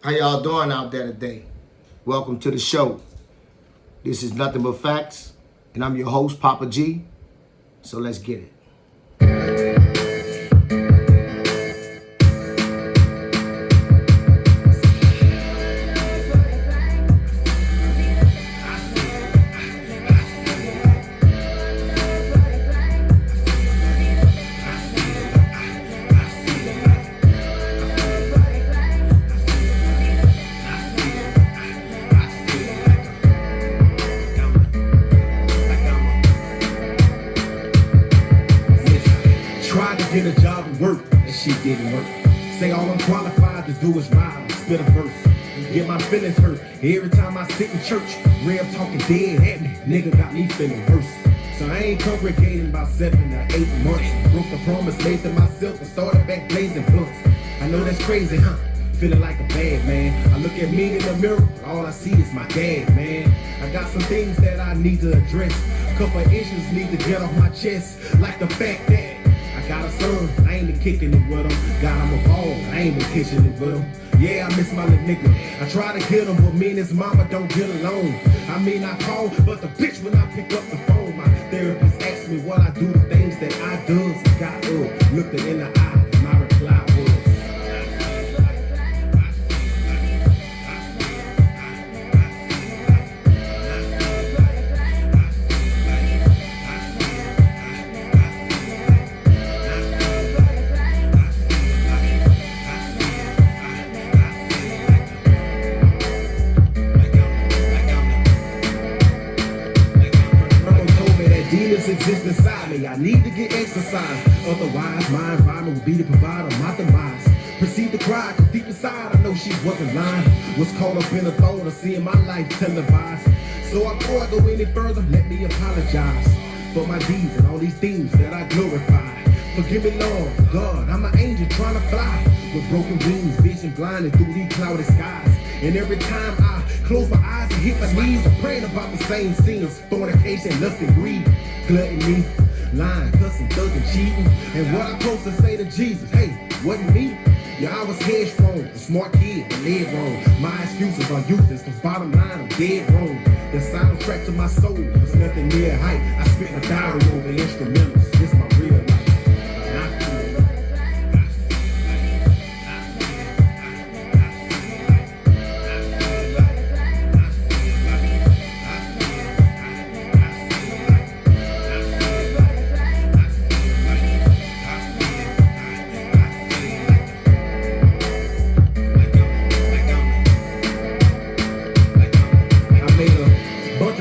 How y'all doing out there today? Welcome to the show. This is Nothing But Facts, and I'm your host, Papa G. So let's get it. Get a job and work, that shit didn't work. Say all I'm qualified to do is rhyme and spit a verse. Get my feelings hurt every time I sit in church. Real talking dead at me, nigga got me feeling worse. So I ain't congregating about 7 or 8 months. Broke the promise made to myself and started back blazing blunts. I know that's crazy, huh? Feeling like a bad man. I look at me in the mirror, but all I see is my dad, man. I got some things that I need to address. Couple issues need to get off my chest, like the fact that I got a son, I ain't been kicking it with him. God, I'm a ball, I ain't been kicking it with him. Yeah, I miss my little nigga. I try to get him, but me and his mama don't get along. I mean, I call, but the bitch when I pick up the phone, my therapist asked me what I do, the things that I do. So got up, looked her in the eye, and my reply was, exist inside me. I need to get exercise. Otherwise, my environment will be the provider of my demise. Proceed to cry, cause deep inside I know she wasn't lying. Was caught up in the thought of seeing my life televised. So before I go any further, let me apologize for my deeds and all these things that I glorify. Forgive me, Lord, God, I'm an angel trying to fly with broken wings, vision blinded through these clouded skies. And every time I close my eyes and hit my knees, I'm praying about the same sins: fornication, lust, and greed, gluttony, lying, cussing, thugging, cheating. And what I'm supposed to say to Jesus? Hey, wasn't me. Yeah, I was headstrong, a smart kid, but led wrong. My excuses are useless, cause bottom line, I'm dead wrong. The soundtrack to my soul was nothing near hype. I spent my diary over instrumentals. This my real life.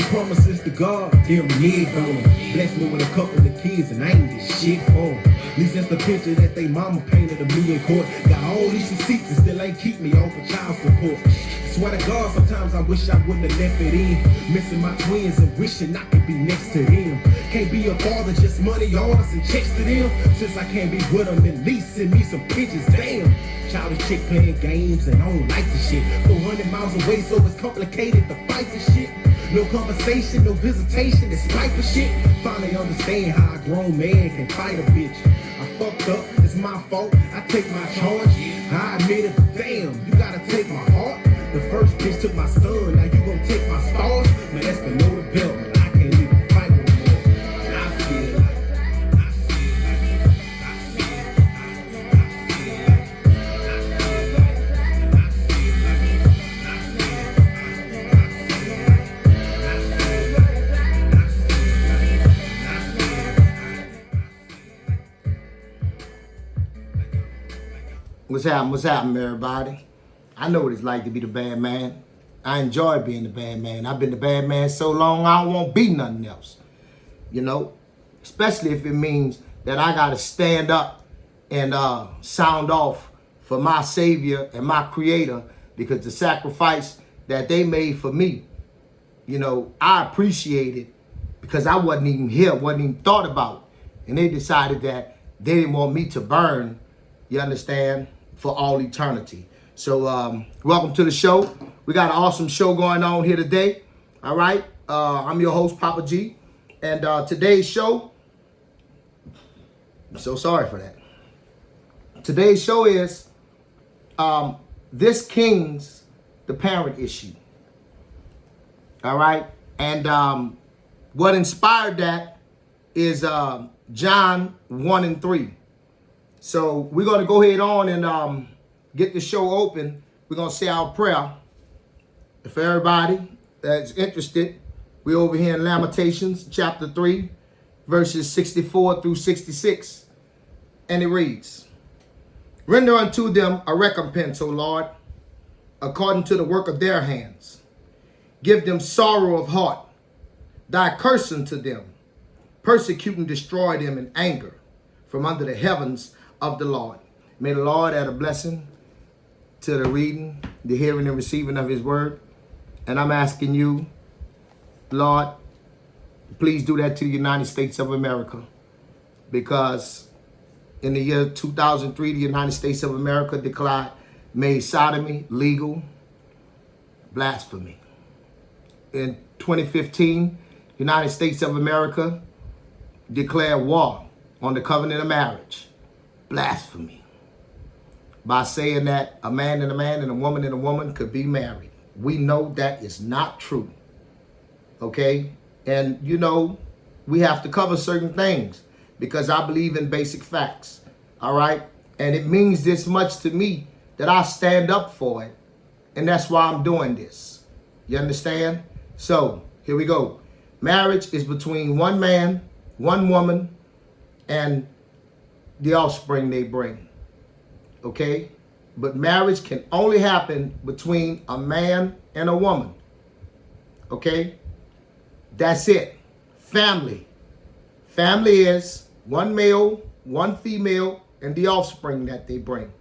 Promises to God, till me gone. Bless me with a couple of kids and I ain't get shit for them. At least that's the picture that they mama painted of me in court. Got all these receipts and still ain't keep me off of child support. Swear to God, sometimes I wish I wouldn't have left it in. Missing my twins and wishing I could be next to them. Can't be a father, just money orders and checks to them. Since I can't be with them, at least send me some pictures, damn. Childish chick playing games and I don't like the shit. 400 miles away, so it's complicated to fight the shit. No conversation, no visitation, it's life for shit. Finally understand how a grown man can fight a bitch. I fucked up, it's my fault, I take my charge. I admit it, but damn, you gotta take my heart. The first bitch took my son, now you gon' take my stars. Man, that's below the belt, man, I can't even fight no more. And I feel like What's happening, everybody? I know what it's like to be the bad man. I enjoy being the bad man. I've been the bad man so long, I don't want to be nothing else. You know? Especially if it means that I got to stand up and sound off for my Savior and my Creator, because the sacrifice that they made for me, you know, I appreciate it because I wasn't even here, wasn't even thought about. And they decided that they didn't want me to burn, you understand, for all eternity. So welcome to the show. We got an awesome show going on here today. All right. I'm your host, Papa G. And today's show, I'm so sorry for that. Today's show is this king's the parent issue. All right. And what inspired that is John 1 and 3. So we're going to go ahead on and get the show open. We're going to say our prayer. For everybody that's interested, we're over here in Lamentations chapter 3, verses 64 through 66. And it reads, "Render unto them a recompense, O Lord, according to the work of their hands. Give them sorrow of heart. Thy curse unto them. Persecute and destroy them in anger from under the heavens of the Lord." May the Lord add a blessing to the reading, the hearing, and receiving of his word. And I'm asking you, Lord, please do that to the United States of America. Because in the year 2003, the United States of America made sodomy legal, blasphemy. In 2015, the United States of America declared war on the covenant of marriage, blasphemy, by saying that a man and a woman could be married. We know that is not true. Okay? And you know, we have to cover certain things because I believe in basic facts. All right? And it means this much to me that I stand up for it. And that's why I'm doing this. You understand? So, here we go. Marriage is between one man, one woman, and the offspring they bring. Okay? But marriage can only happen between a man and a woman. Okay? That's it. Family. Family is one male, one female, and the offspring that they bring.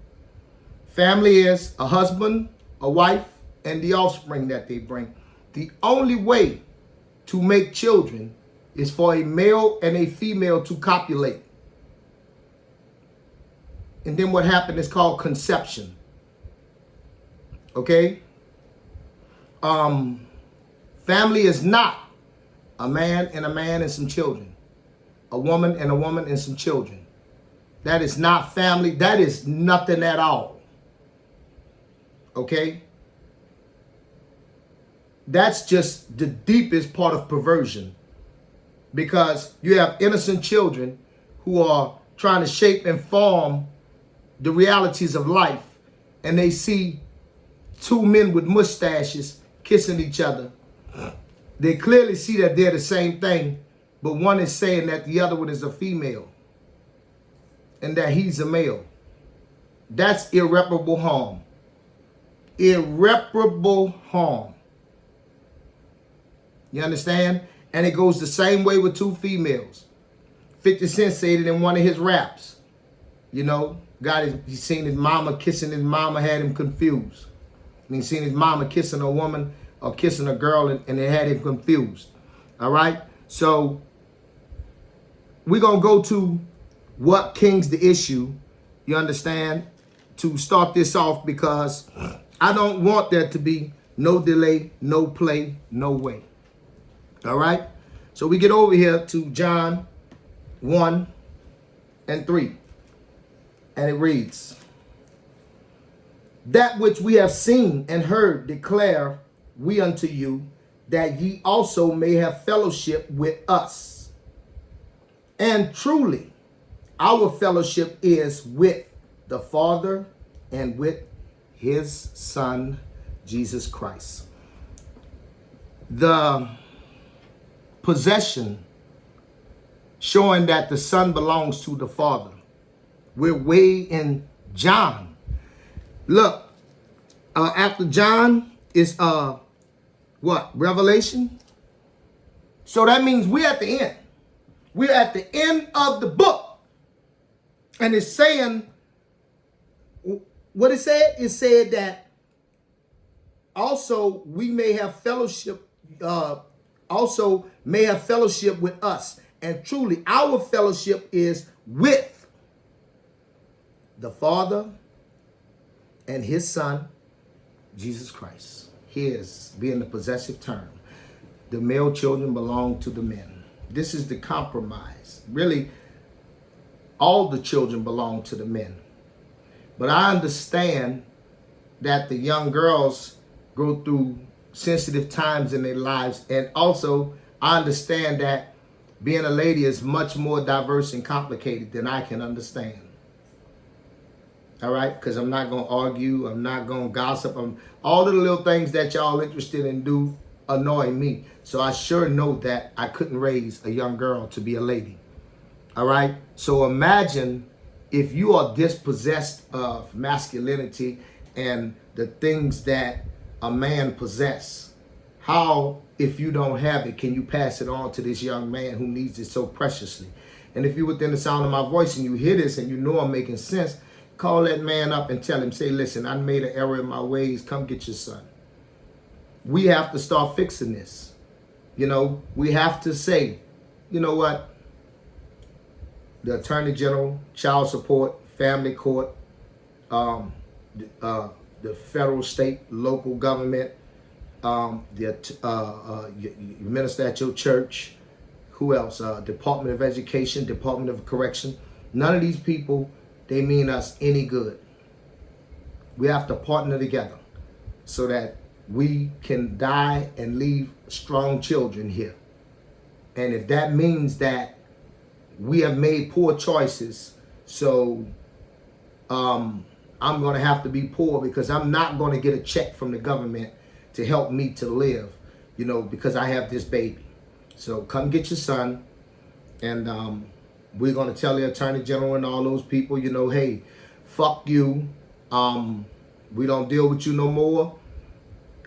Family is a husband, a wife, and the offspring that they bring. The only way to make children is for a male and a female to copulate. And then what happened is called conception. Okay? Family is not a man and some children. A woman and some children. That is not family. That is nothing at all. Okay? That's just the deepest part of perversion. Because you have innocent children who are trying to shape and form the realities of life, and they see two men with mustaches kissing each other. They clearly see that they're the same thing, but one is saying that the other one is a female and that he's a male. That's irreparable harm. Irreparable harm. You understand? And it goes the same way with two females. 50 Cent said it in one of his raps. You know, he seen his mama kissing his mama, had him confused. And he seen his mama kissing a woman or kissing a girl, and it had him confused. All right? So we're going to go to what king's the issue, you understand, to start this off, because I don't want there to be no delay, no play, no way. All right? So we get over here to John 1 and 3. And it reads, "That which we have seen and heard declare we unto you, that ye also may have fellowship with us. And truly, our fellowship is with the Father and with his Son, Jesus Christ." The possession showing that the Son belongs to the Father. We're way in John. Look, after John is what? Revelation. So that means we're at the end. We're at the end of the book. And it's saying, what it said? It said that also we may have fellowship, with us. And truly, our fellowship is with the Father and his Son, Jesus Christ. His being the possessive term. The male children belong to the men. This is the compromise. Really, all the children belong to the men. But I understand that the young girls go through sensitive times in their lives. And also, I understand that being a lady is much more diverse and complicated than I can understand. All right? Because I'm not going to argue. I'm not going to gossip. All of the little things that y'all interested in do annoy me. So I sure know that I couldn't raise a young girl to be a lady. All right? So imagine if you are dispossessed of masculinity and the things that a man possess. How, if you don't have it, can you pass it on to this young man who needs it so preciously? And if you're within the sound of my voice and you hear this and you know I'm making sense, call that man up and tell him, say, listen, I made an error in my ways. Come get your son. We have to start fixing this. You know, we have to say, you know what? The Attorney General, Child Support, Family Court, the federal, state, local government, you minister at your church, who else? Department of Education, Department of Correction. None of these people, they mean us any good. We have to partner together so that we can die and leave strong children here. And if that means that we have made poor choices, so I'm going to have to be poor because I'm not going to get a check from the government to help me to live, you know, because I have this baby. So come get your son, and we're going to tell the Attorney General and all those people, you know, hey, fuck you. We don't deal with you no more.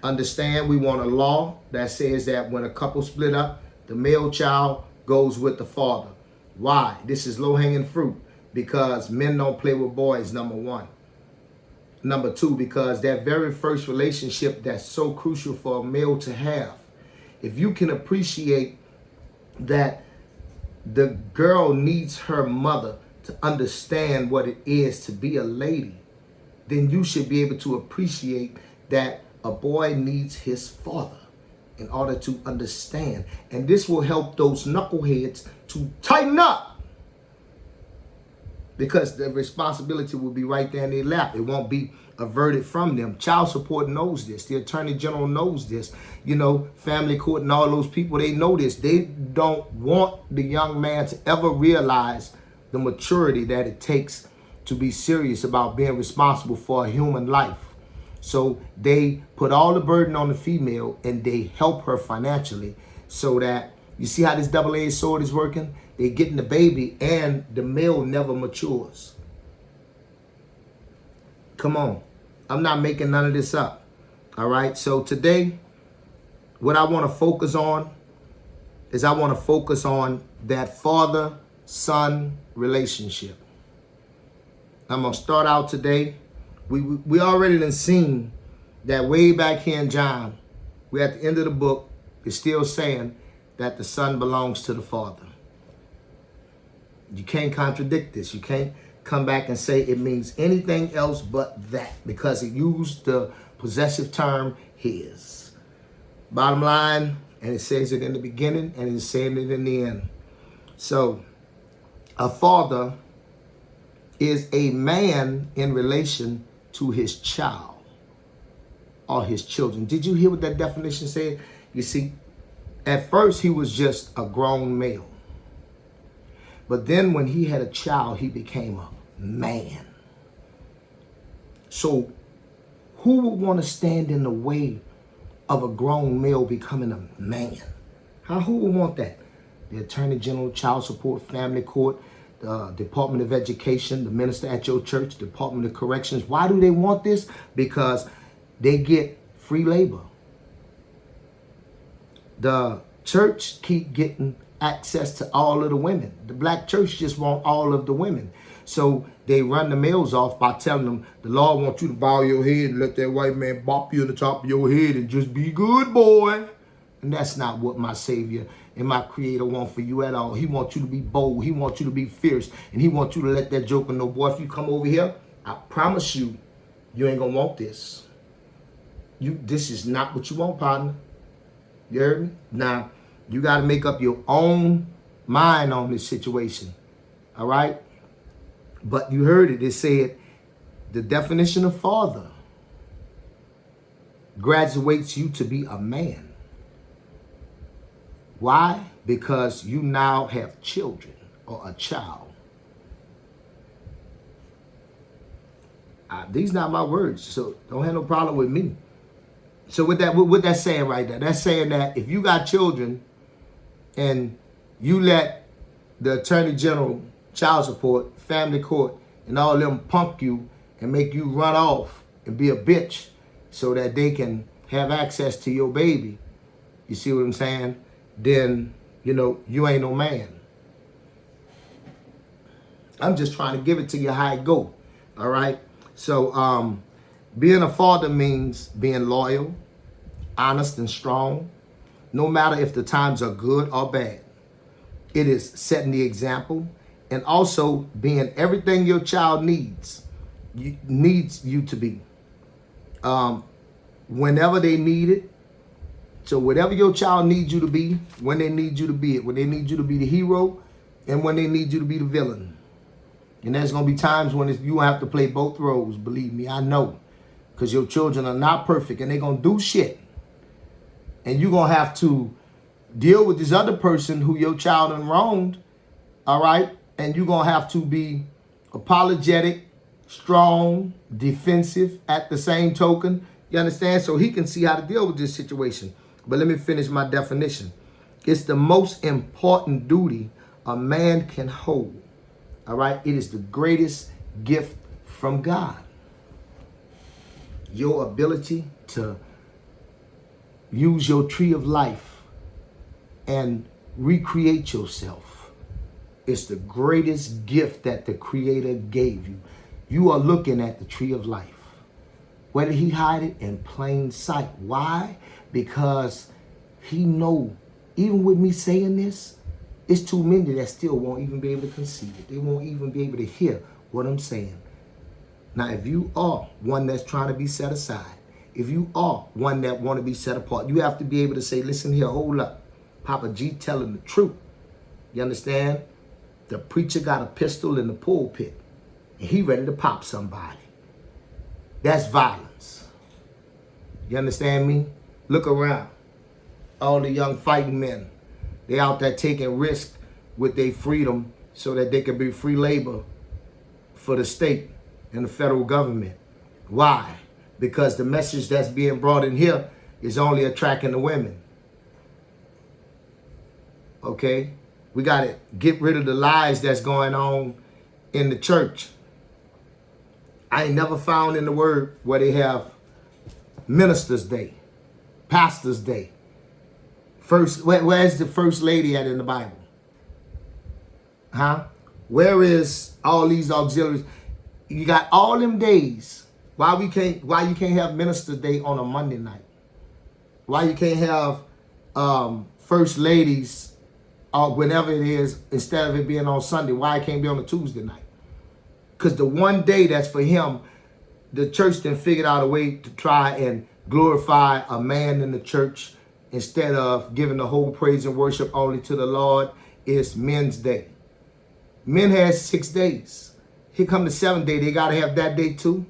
Understand, we want a law that says that when a couple split up, the male child goes with the father. Why? This is low-hanging fruit because men don't play with boys, number one. Number two, because that very first relationship that's so crucial for a male to have, if you can appreciate that the girl needs her mother to understand what it is to be a lady, then you should be able to appreciate that a boy needs his father in order to understand. And this will help those knuckleheads to tighten up, because the responsibility will be right there in their lap. It won't be averted from them. Child Support knows this. The Attorney General knows this. You know, Family Court and all those people, they know this. They don't want the young man to ever realize the maturity that it takes to be serious about being responsible for a human life. So they put all the burden on the female and they help her financially so that, you see how this double-edged sword is working? They're getting the baby and the male never matures. Come on. I'm not making none of this up. All right. So today, what I want to focus on is I want to focus on that father-son relationship. I'm going to start out today. We already done seen that way back here in John. We're at the end of the book. It's still saying that the son belongs to the father. You can't contradict this. You can't come back and say it means anything else but that, because it used the possessive term his. Bottom line, and it says it in the beginning and it's saying it in the end. So a father is a man in relation to his child or his children. Did you hear what that definition said? You see, at first he was just a grown male. But then when he had a child, he became a man. So who would want to stand in the way of a grown male becoming a man? Who would want that? The Attorney General, Child Support, Family Court, the Department of Education, the minister at your church, Department of Corrections. Why do they want this? Because they get free labor. The church keep getting access to all of the women. The black church just want all of the women. So they run the males off by telling them, the Lord wants you to bow your head and let that white man bop you in the top of your head and just be good, boy. And that's not what my Savior and my Creator want for you at all. He wants you to be bold. He wants you to be fierce. And he wants you to let that joker know, boy, if you come over here, I promise you, you ain't going to want this. This is not what you want, partner. You heard me? Now, you got to make up your own mind on this situation. All right? But you heard it. It said the definition of father graduates you to be a man. Why? Because you now have children or a child. These not my words, so don't have no problem with me. So what that's saying right there, that's saying that if you got children and you let the Attorney General, child support, family court, and all them punk you and make you run off and be a bitch so that they can have access to your baby, you see what I'm saying? Then, you ain't no man. I'm just trying to give it to you how it go, all right? So being a father means being loyal, honest, and strong, no matter if the times are good or bad. It is setting the example and also being everything your child needs you to be. Whenever they need it. So whatever your child needs you to be, when they need you to be it, when they need you to be the hero and when they need you to be the villain. And there's going to be times when you have to play both roles, believe me, I know. Because your children are not perfect and they're going to do shit. And you're going to have to deal with this other person who your child done wronged, all right? And you're going to have to be apologetic, strong, defensive at the same token. You understand? So he can see how to deal with this situation. But let me finish my definition. It's the most important duty a man can hold. All right? It is the greatest gift from God. Your ability to use your tree of life and recreate yourself is the greatest gift that the Creator gave you. You are looking at the tree of life. Where did he hide it? In plain sight. Why? Because he know, even with me saying this, it's too many that still won't even be able to conceive it. They won't even be able to hear what I'm saying. Now, if you are one that's trying to be set aside, if you are one that want to be set apart, you have to be able to say, listen here, hold up. Papa G telling the truth. You understand? The preacher got a pistol in the pulpit and he ready to pop somebody. That's violence. You understand me? Look around. All the young fighting men, they out there taking risks with their freedom so that they can be free labor for the state and the federal government. Why? Because the message that's being brought in here is only attracting the women. Okay? We got to get rid of the lies that's going on in the church. I ain't never found in the word where they have Ministers' Day, Pastors' Day. Where's the first lady at in the Bible? Huh? Where is all these auxiliaries? You got all them days. Why you can't have Ministers' Day on a Monday night? Why you can't have first ladies whenever it is, instead of it being on Sunday? Why it can't be on a Tuesday night? Because the one day that's for him, the church then figured out a way to try and glorify a man in the church instead of giving the whole praise and worship only to the Lord. It's Men's Day. Men has 6 days. Here come the 7th day. They got to have that day too.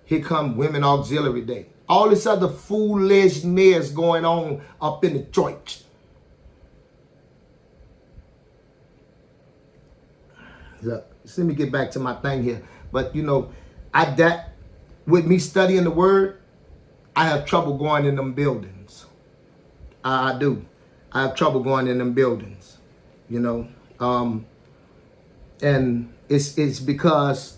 Here come Women Auxiliary Day. All this other foolishness going on up in the church. Look, let me get back to my thing here. But with me studying the word, I have trouble going in them buildings. I do. I have trouble going in them buildings. And it's because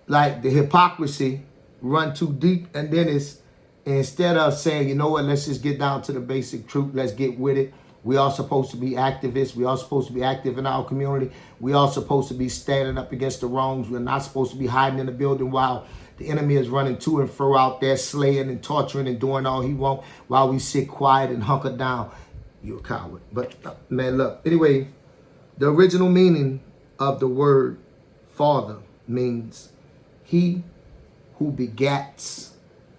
like the hypocrisy run too deep, and then it's instead of saying, you know what, let's just get down to the basic truth, let's get with it. We are supposed to be activists. We are supposed to be active in our community. We are supposed to be standing up against the wrongs. We're not supposed to be hiding in the building while the enemy is running to and fro out there, slaying and torturing and doing all he wants while we sit quiet and hunker down. You're a coward. But man, look. Anyway, the original meaning of the word father means he who begats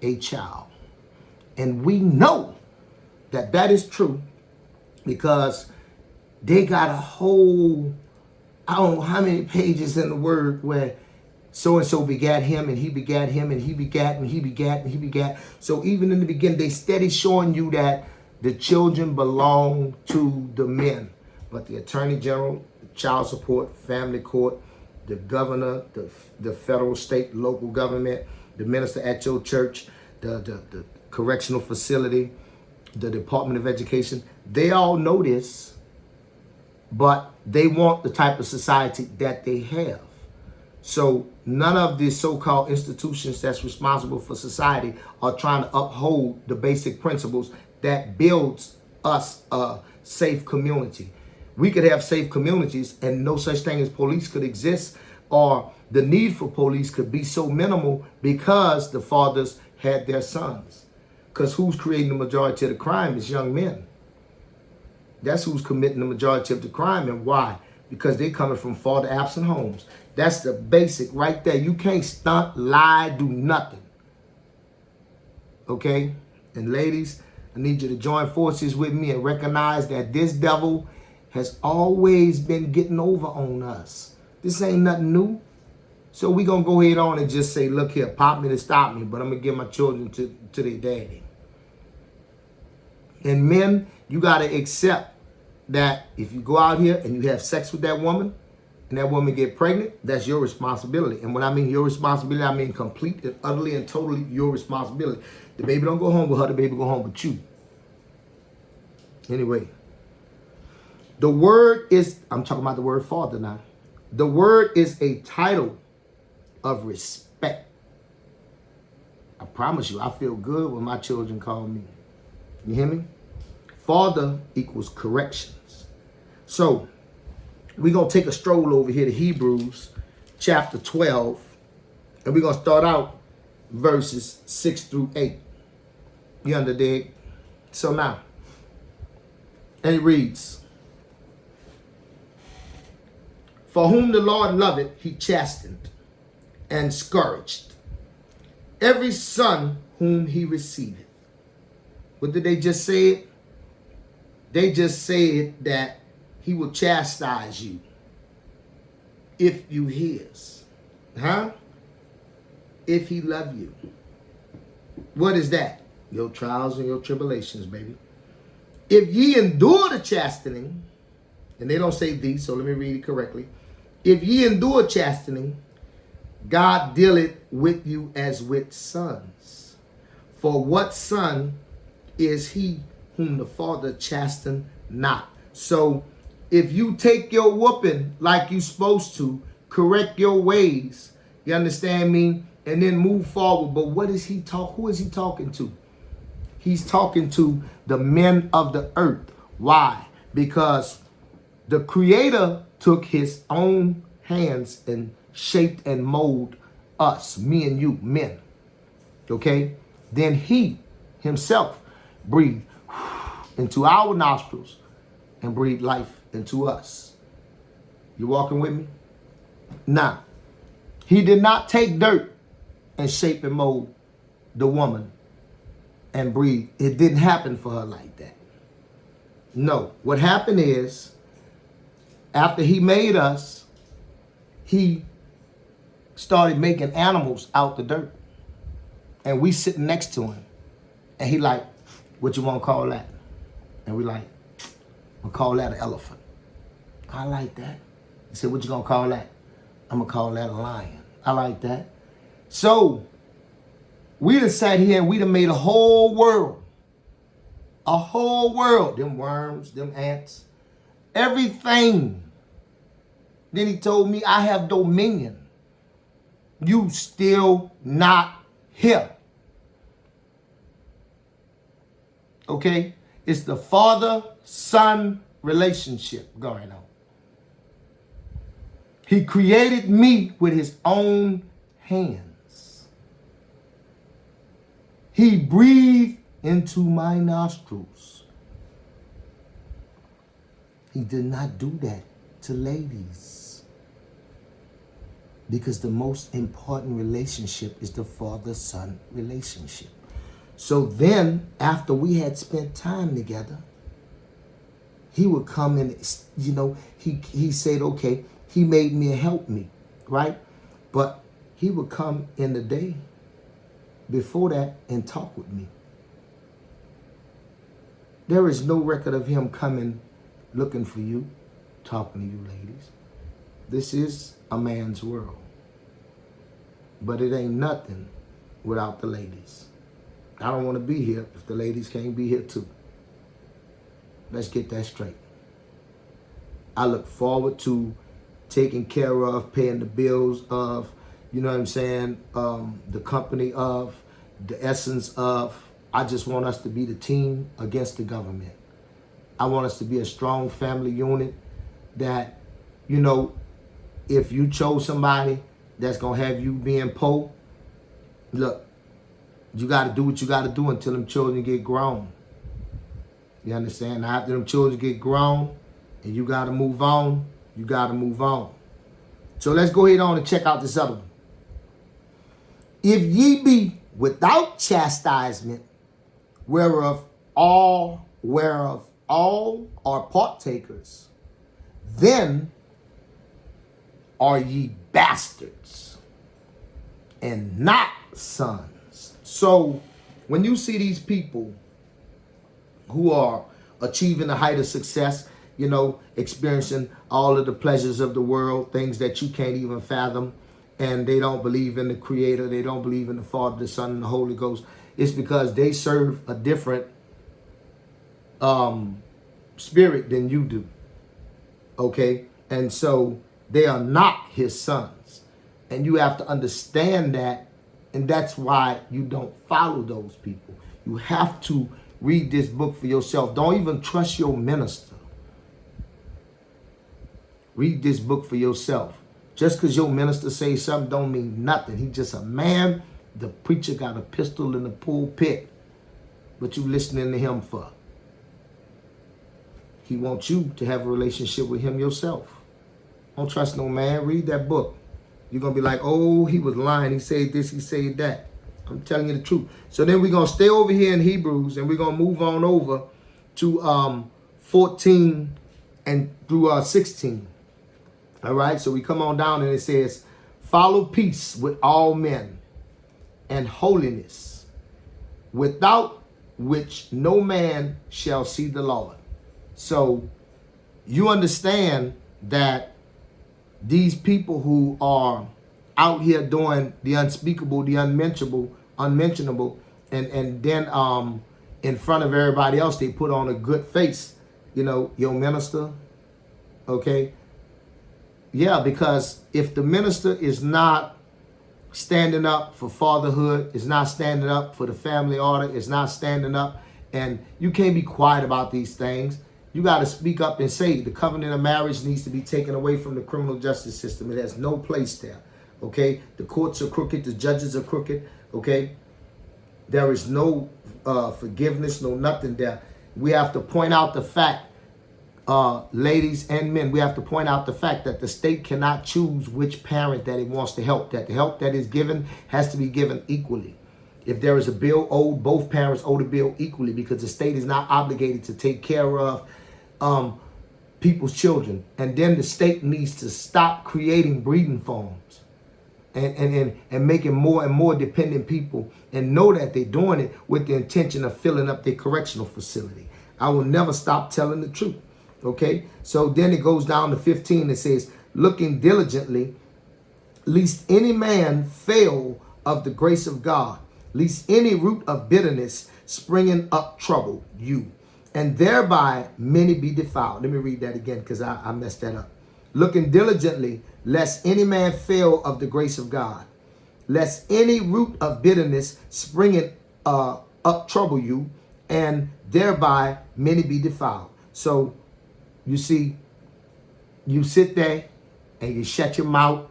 a child. And we know that is true because they got a whole, I don't know how many pages in the word where So-and-so begat him, and he begat him, and he begat, and he begat, and he begat. So even in the beginning, they steady showing you that the children belong to the men. But the attorney general, the child support, family court, the governor, the federal, state, local government, the minister at your church, the correctional facility, the Department of Education, they all know this, but they want the type of society that they have. So none of the so-called institutions that's responsible for society are trying to uphold the basic principles that builds us a safe community. We could have safe communities and no such thing as police could exist, or the need for police could be so minimal because the fathers had their sons. Because who's creating the majority of the crime is young men. That's who's committing the majority of the crime. And why? Because they're coming from father absent homes. That's the basic right there. You can't stunt, lie, do nothing. Okay? And ladies, I need you to join forces with me and recognize that this devil has always been getting over on us. This ain't nothing new. So we're going to go ahead on and just say, look here, pop me to stop me, but I'm going to give my children to their daddy. And men, you got to accept that if you go out here and you have sex with that woman and that woman get pregnant, that's your responsibility. And when I mean your responsibility, I mean complete and utterly and totally your responsibility. The baby don't go home with her, the baby go home with you. Anyway, the word is, I'm talking about the word father now. The word is a title of respect. I promise you, I feel good when my children call me. You hear me? Father equals corrections. So we're going to take a stroll over here to Hebrews chapter 12. And we're going to start out verses 6 through 8. You understand? So now, and it reads, for whom the Lord loveth, he chastened and scourged every son whom he receiveth. What did they just say? They just said that he will chastise you if you his. Huh? If he love you. What is that? Your trials and your tribulations, baby. If ye endure the chastening, and they don't say thee, so let me read it correctly. If ye endure chastening, God dealeth with you as with sons. For what son is he whom the Father chasten not? So if you take your whooping like you supposed to, correct your ways, you understand me, and then move forward. But what is he talk? Who is he talking to? He's talking to the men of the earth. Why? Because the Creator took his own hands and shaped and molded us, me and you, men. Okay? Then he himself breathed into our nostrils and breathed life into us. You walking with me? Now, he did not take dirt and shape and mold the woman and breathe. It didn't happen for her like that. No. What happened is, after he made us, he started making animals out the dirt. And we sitting next to him. And he like, what you want to call that? And we like, we'll call that an elephant. I like that. He said, what you going to call that? I'm going to call that a lion. I like that. So, we done sat here and we done made a whole world. A whole world. Them worms, them ants, everything. Then he told me, I have dominion. You still not here. Okay? It's the father-son relationship going on. He created me with his own hands. He breathed into my nostrils. He did not do that to ladies. Because the most important relationship is the father-son relationship. So then, after we had spent time together, he would come and, he said, okay, he made me a helpmeet, right? But he would come in the day before that and talk with me. There is no record of him coming looking for you, talking to you ladies. This is a man's world. But it ain't nothing without the ladies. I don't want to be here if the ladies can't be here too. Let's get that straight. I look forward to taking care of, paying the bills of, you know what I'm saying, the company of, the essence of. I just want us to be the team against the government. I want us to be a strong family unit that, you know, if you chose somebody that's going to have you being poor, look, you got to do what you got to do until them children get grown. You understand? Now, after them children get grown and you got to move on, you got to move on. So let's go ahead on and check out this other one. If ye be without chastisement, whereof all are partakers, then are ye bastards and not sons. So when you see these people who are achieving the height of success, you know, experiencing all of the pleasures of the world, things that you can't even fathom, and they don't believe in the Creator, they don't believe in the Father, the Son, and the Holy Ghost, it's because they serve a different spirit than you do. Okay? And so they are not his sons. And you have to understand that, and that's why you don't follow those people. You have to read this book for yourself. Don't even trust your minister. Read this book for yourself. Just because your minister says something don't mean nothing. He's just a man. The preacher got a pistol in the pulpit. What you listening to him for? He wants you to have a relationship with him yourself. Don't trust no man. Read that book. You're going to be like, oh, he was lying. He said this, he said that. I'm telling you the truth. So then we're going to stay over here in Hebrews, and we're going to move on over to 14 and through 16. All right, so we come on down and it says, follow peace with all men and holiness, without which no man shall see the Lord. So you understand that these people who are out here doing the unspeakable, the unmentionable, and then in front of everybody else, they put on a good face, you know, your minister, okay? Yeah, because if the minister is not standing up for fatherhood, is not standing up for the family order, is not standing up, and you can't be quiet about these things. You got to speak up and say the covenant of marriage needs to be taken away from the criminal justice system. It has no place there, okay? The courts are crooked, the judges are crooked, okay? There is no forgiveness, no nothing there. We have to point out the fact, ladies and men, we have to point out the fact that the state cannot choose which parent that it wants to help. That the help that is given has to be given equally. If there is a bill owed, both parents owe the bill equally, because the state is not obligated to take care of people's children. And then the state needs to stop creating breeding farms and making more and more dependent people, and know that they're doing it with the intention of filling up their correctional facility. I will never stop telling the truth. Okay, so then it goes down to 15. It says, looking diligently, lest any man fail of the grace of God, lest any root of bitterness springing up trouble you, and thereby many be defiled. Let me read that again, because I messed that up. Looking diligently, lest any man fail of the grace of God, lest any root of bitterness springing up trouble you, and thereby many be defiled. So you see, you sit there and you shut your mouth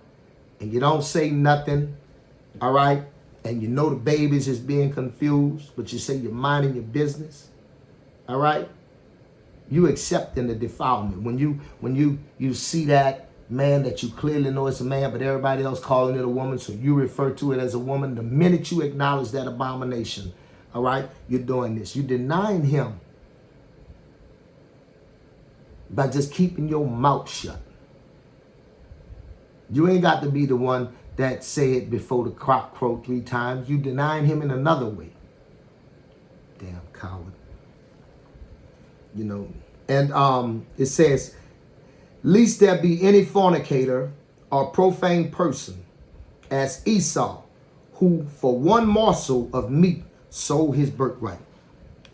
and you don't say nothing, all right? And you know the babies is being confused, but you say you're minding your business, all right? You accepting the defilement. When you see that man that you clearly know it's a man, but everybody else calling it a woman, so you refer to it as a woman, the minute you acknowledge that abomination, all right, you're doing this. You're denying him by just keeping your mouth shut. You ain't got to be the one that said before the cock crowed 3 times, you denying him in another way. Damn coward. You know, and it says, lest there be any fornicator or profane person as Esau, who for one morsel of meat sold his birthright.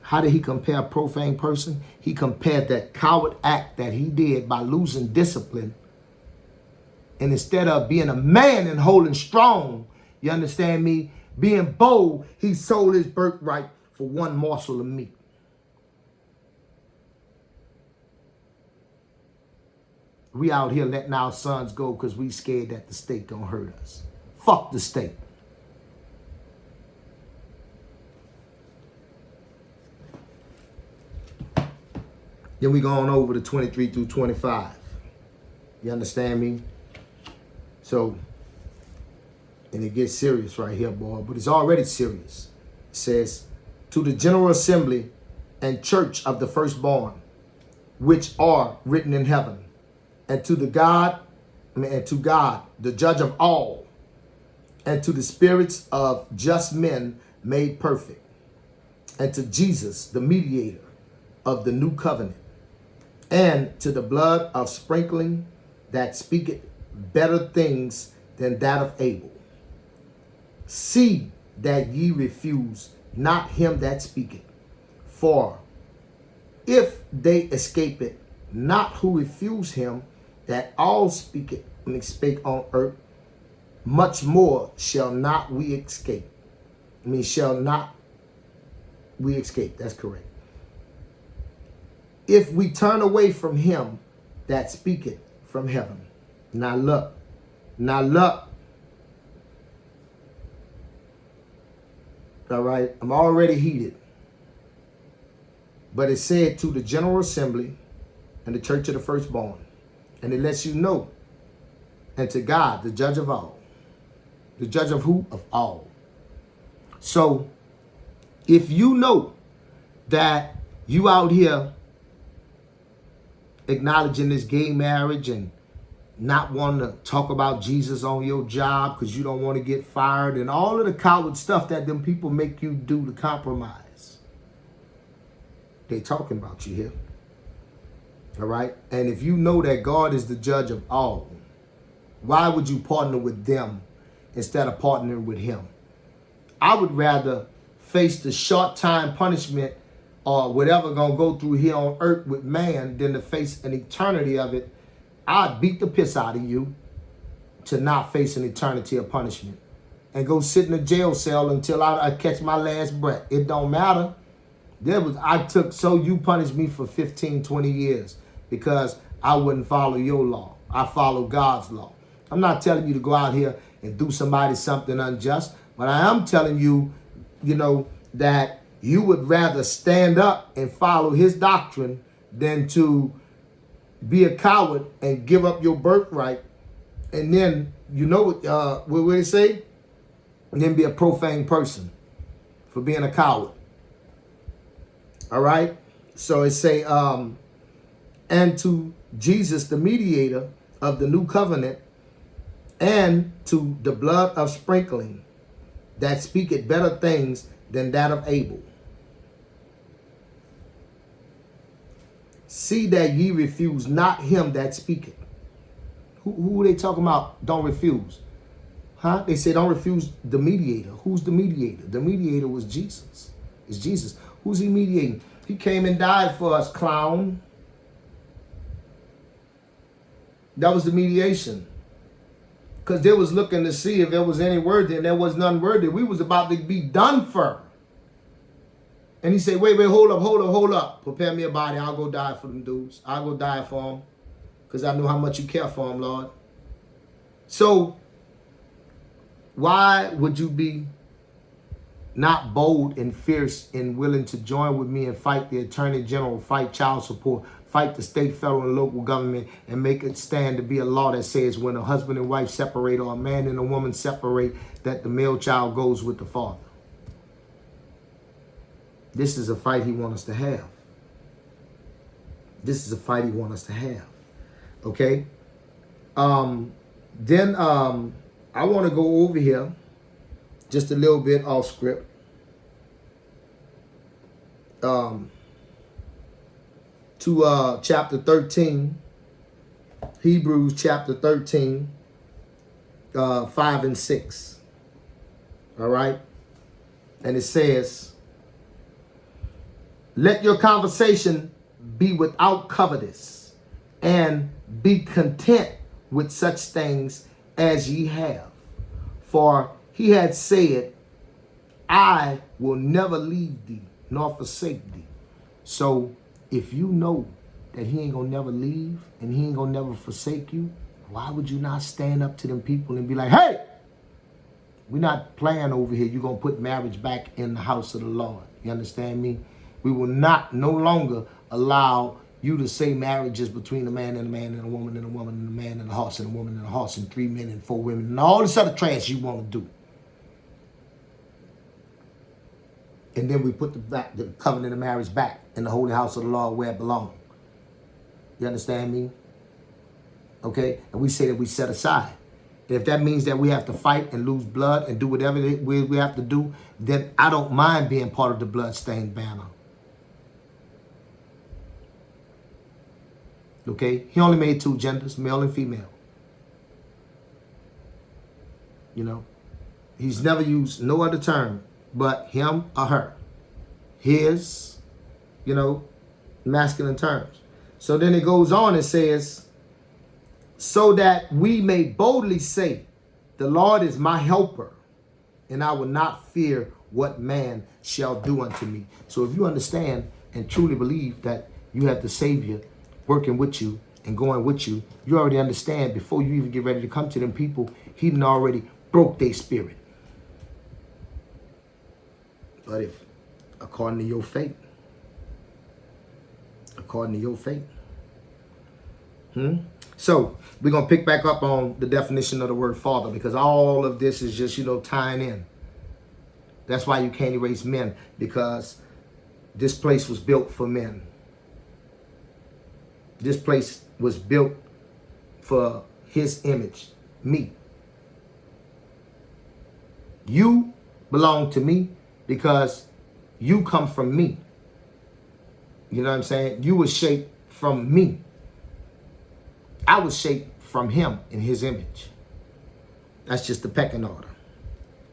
How did he compare a profane person? He compared that coward act that he did by losing discipline. And instead of being a man and holding strong, you understand me, being bold, he sold his birthright for one morsel of meat. We out here letting our sons go because we scared that the state gonna hurt us. Fuck the state. Then we go on over to 23 through 25. You understand me? So, and it gets serious right here, boy, but it's already serious. It says, to the General Assembly and Church of the Firstborn, which are written in heaven, and to God, the judge of all, and to the spirits of just men made perfect, and to Jesus, the mediator of the new covenant, and to the blood of sprinkling that speaketh better things than that of Abel. See that ye refuse not him that speaketh. For if they escape it, not who refuse him that all spake on earth, much more shall not we escape. Shall not we escape. That's correct. If we turn away from him that speaketh from heaven. Now look. All right, I'm already heated. But it said to the General Assembly and the Church of the Firstborn. And it lets you know. And to God, the judge of all. The judge of who? Of all. So, if you know that you out here acknowledging this gay marriage and not wanting to talk about Jesus on your job because you don't want to get fired and all of the coward stuff that them people make you do to compromise. They talking about you here. All right? And if you know that God is the judge of all, why would you partner with them instead of partnering with him? I would rather face the short time punishment or whatever gonna go through here on earth with man than to face an eternity of it. I'd beat the piss out of you to not face an eternity of punishment and go sit in a jail cell until I catch my last breath. It don't matter. You punished me for 15, 20 years because I wouldn't follow your law. I follow God's law. I'm not telling you to go out here and do somebody something unjust, but I am telling you, that you would rather stand up and follow his doctrine than to be a coward and give up your birthright. And then, what would it say? And then be a profane person for being a coward. All right? So it say, and to Jesus, the mediator of the new covenant, and to the blood of sprinkling that speaketh better things than that of Abel. See that ye refuse not him that speaketh. Who are they talking about? Don't refuse. Huh? They say don't refuse the mediator. Who's the mediator? The mediator was Jesus. It's Jesus. Who's he mediating? He came and died for us, clown. That was the mediation. Because they was looking to see if there was any worthy, and there was none worthy. We was about to be done for. And he said, wait, hold up. Prepare me a body. I'll go die for them dudes. I'll go die for them. Because I know how much you care for them, Lord. So, why would you be not bold and fierce and willing to join with me and fight the Attorney General, fight child support, fight the state, federal, and local government, and make it stand to be a law that says when a husband and wife separate or a man and a woman separate, that the male child goes with the father? This is a fight he wants us to have. This is a fight he wants us to have. Okay? Then I want to go over here just a little bit off script. To chapter 13, Hebrews chapter 13, 5 and 6. All right. And it says, let your conversation be without covetous, and be content with such things as ye have. For he had said, I will never leave thee nor forsake thee. So if you know that he ain't gonna never leave and he ain't gonna never forsake you, why would you not stand up to them people and be like, hey, we're not playing over here. You're gonna put marriage back in the house of the Lord. You understand me? We will not no longer allow you to say marriage is between a man and a man and a woman and a woman and a man and a horse and a woman and a horse and 3 men and 4 women and all this other trash you want to do. And then we put the covenant of marriage back in the holy house of the Lord where it belongs. You understand me? Okay? And we say that we set aside. If that means that we have to fight and lose blood and do whatever we have to do, then I don't mind being part of the bloodstained banner. Okay? He only made 2 genders, male and female. You know? He's never used no other term but him or her. His, you know, masculine terms. So then it goes on and says, so that we may boldly say, the Lord is my helper, and I will not fear what man shall do unto me. So if you understand and truly believe that you have the Savior working with you and going with you, you already understand before you even get ready to come to them people, he done already broke their spirit. But if, according to your faith, So we're going to pick back up on the definition of the word father, because all of this is just, tying in. That's why you can't erase men, because this place was built for men. This place was built for his image, me. You belong to me because you come from me. You know what I'm saying? You were shaped from me. I was shaped from him in his image. That's just the pecking order.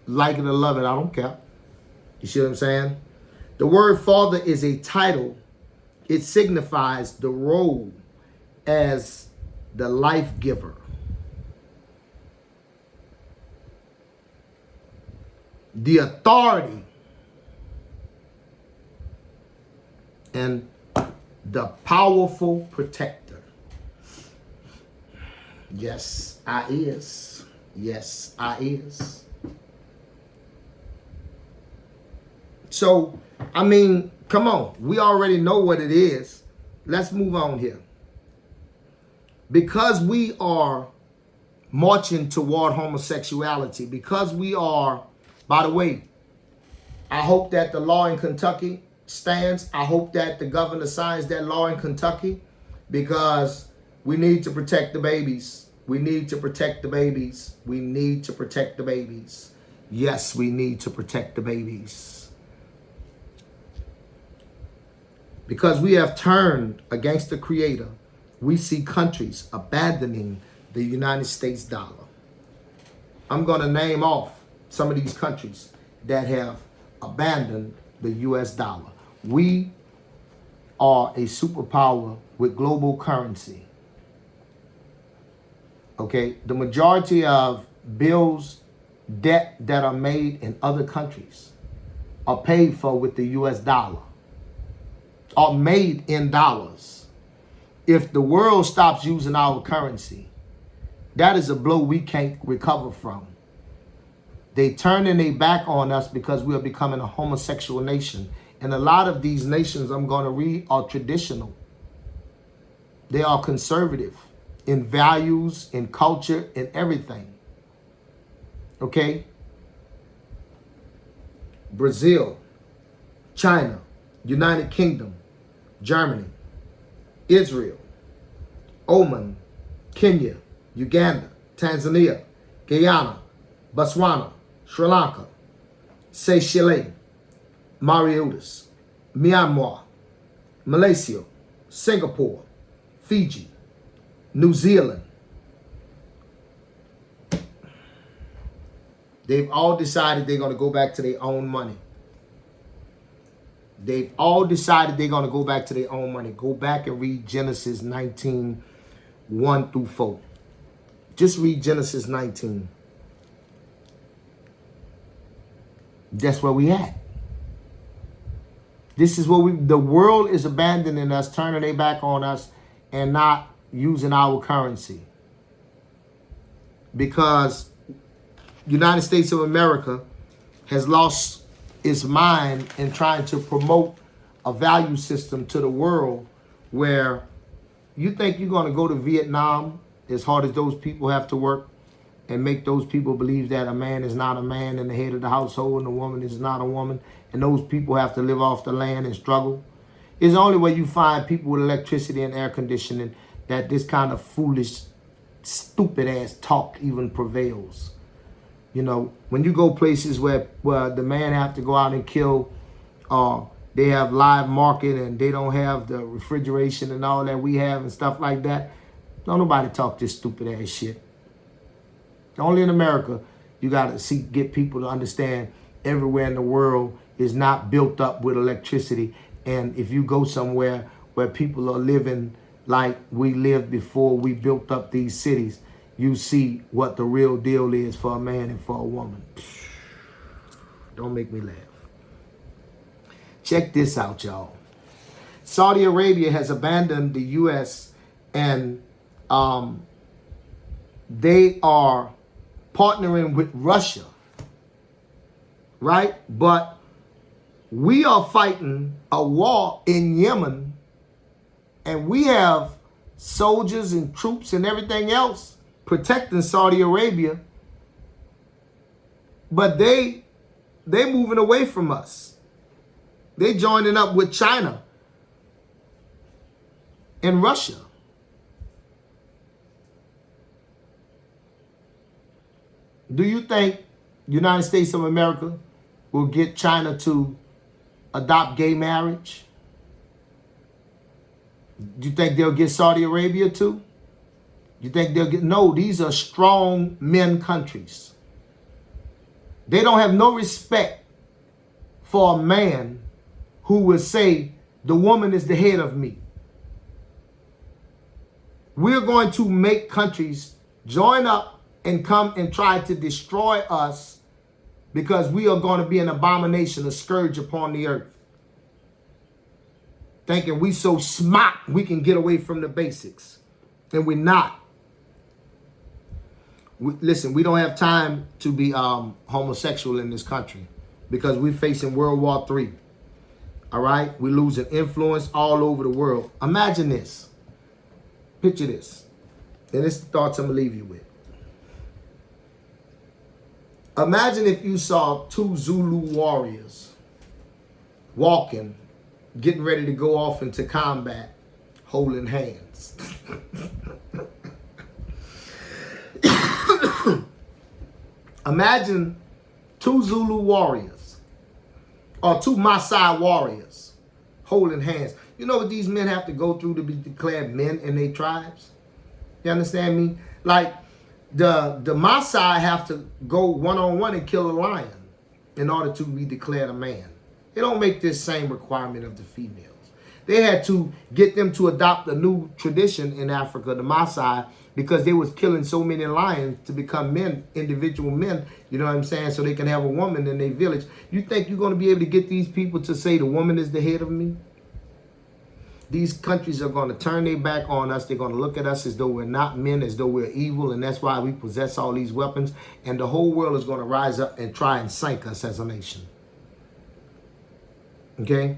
Like it or love it, I don't care. You see what I'm saying? The word father is a title. It signifies the role as the life giver. The authority and the powerful protector. Yes, I is. Yes, I is. So, I mean, come on. We already know what it is. Let's move on here. Because we are marching toward homosexuality, because we are, by the way, I hope that the law in Kentucky stands. I hope that the governor signs that law in Kentucky, because we need to protect the babies. We need to protect the babies. We need to protect the babies. Yes, we need to protect the babies. Because we have turned against the Creator, we see countries abandoning the United States dollar. I'm going to name off some of these countries that have abandoned the U.S. dollar. We are a superpower with global currency. Okay, the majority of bills, debt that are made in other countries are paid for with the U.S. dollar, are made in dollars. If the world stops using our currency, that is a blow we can't recover from. They turning their back on us because we are becoming a homosexual nation. And a lot of these nations I'm going to read are traditional. They are conservative in values, in culture, in everything. Okay? Brazil, China, United Kingdom, Germany, Israel, Oman, Kenya, Uganda, Tanzania, Guyana, Botswana, Sri Lanka, Seychelles, Mauritius, Myanmar, Malaysia, Singapore, Fiji, New Zealand. They've all decided they're going to go back to their own money. They've all decided they're going to go back to their own money. Go back and read Genesis 19, 1 through 4. Just read Genesis 19. That's where we at. This is where the world is abandoning us, turning their back on us, and not using our currency. Because United States of America has lost its mind in trying to promote a value system to the world where you think you're going to go to Vietnam, as hard as those people have to work, and make those people believe that a man is not a man and the head of the household and a woman is not a woman, and those people have to live off the land and struggle. It's the only way you find people with electricity and air conditioning that this kind of foolish, stupid ass talk even prevails. You know, when you go places where the man have to go out and kill, they have live market and they don't have the refrigeration and all that we have and stuff like that. Don't nobody talk this stupid ass shit. Only in America, you got to get people to understand everywhere in the world is not built up with electricity. And if you go somewhere where people are living like we lived before we built up these cities, you see what the real deal is for a man and for a woman. Don't make me laugh. Check this out, y'all. Saudi Arabia has abandoned the U.S. and they are partnering with Russia, right? But we are fighting a war in Yemen, and we have soldiers and troops and everything else protecting Saudi Arabia, but they moving away from us. They joining up with China and Russia. Do you think United States of America will get China to adopt gay marriage? Do you think they'll get Saudi Arabia to? You think they'll get? No, these are strong men countries. They don't have no respect for a man who will say, the woman is the head of me. We're going to make countries join up and come and try to destroy us because we are going to be an abomination, a scourge upon the earth. Thinking we so smart we can get away from the basics. And we're not. Listen, we don't have time to be homosexual in this country because we're facing World War III. All right? We're losing influence all over the world. Imagine this. Picture this. And it's the thoughts I'm going to leave you with. Imagine if you saw two Zulu warriors walking, getting ready to go off into combat, holding hands. Imagine two Zulu warriors or two Maasai warriors holding hands. You know what these men have to go through to be declared men in their tribes? You understand me? Like the Maasai have to go one-on-one and kill a lion in order to be declared a man. They don't make this same requirement of the females. They had to get them to adopt a new tradition in Africa, the Maasai, because they was killing so many lions to become men, individual men, you know what I'm saying, so they can have a woman in their village. You think you're going to be able to get these people to say the woman is the head of me? These countries are going to turn their back on us. They're going to look at us as though we're not men, as though we're evil, and that's why we possess all these weapons. And the whole world is going to rise up and try and sink us as a nation. Okay?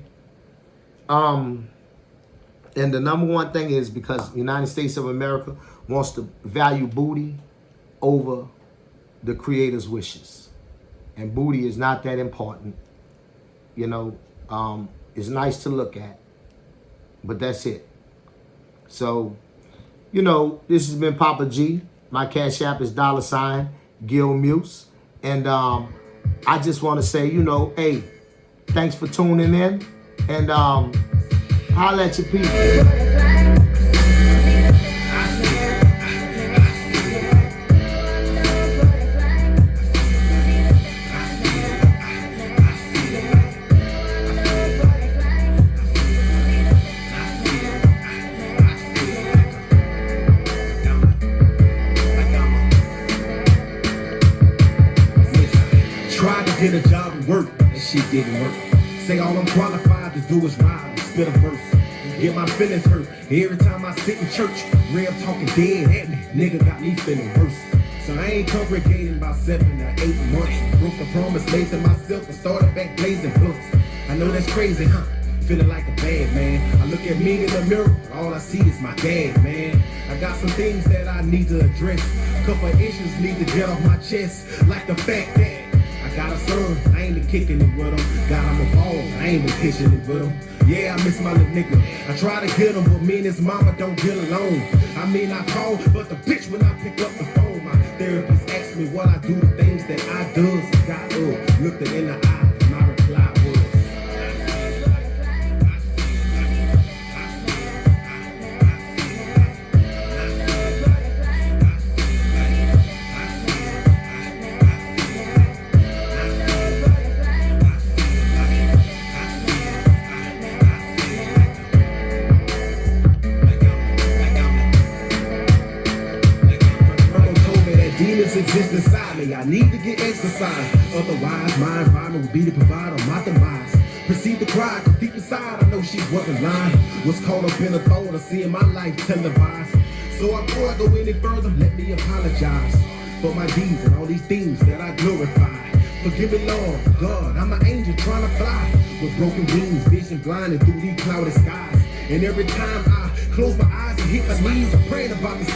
And the number one thing is because the United States of America wants to value booty over the Creator's wishes. And booty is not that important. You know, it's nice to look at, but that's it. So, you know, this has been Papa G. My Cash App is $Gil Muse. And I just want to say, you know, hey, thanks for tuning in. And holla at your people. Tried to get a job and work, that shit didn't work. Say all I'm qualified to do is rhyme and spit a verse. Get my feelings hurt every time I sit in church. Real talking dead at me, nigga got me feeling worse. So I ain't congregating about 7 or 8 months. Broke the promise made to myself and started back blazing books. I know that's crazy, huh? Feeling like a bad man. I look at me in the mirror, all I see is my dad, man. I got some things that I need to address. Couple issues need to get off my chest, like the fact that I got a son, I ain't been kicking it with him. God, I'm a ball, I ain't been pitching it with him. Yeah, I miss my little nigga. I try to get him, but me and his mama don't get along. I mean, I call, but the bitch when I pick up the phone, my therapist asked me what I do, the things that I does. Got up, looked her in the eye, my reply was, demons exist inside me, I need to get exercise. Otherwise, my environment would be to provide on my demise. Proceed to cry, cause deep inside I know she wasn't lying. Was caught up in a thought of seeing my life televised. So before I go any further, let me apologize for my deeds and all these things that I glorify. Forgive me, Lord God, I'm an angel trying to fly with broken wings, vision blinded through these clouded skies. And every time I close my eyes and hit my knees, I'm praying about the same.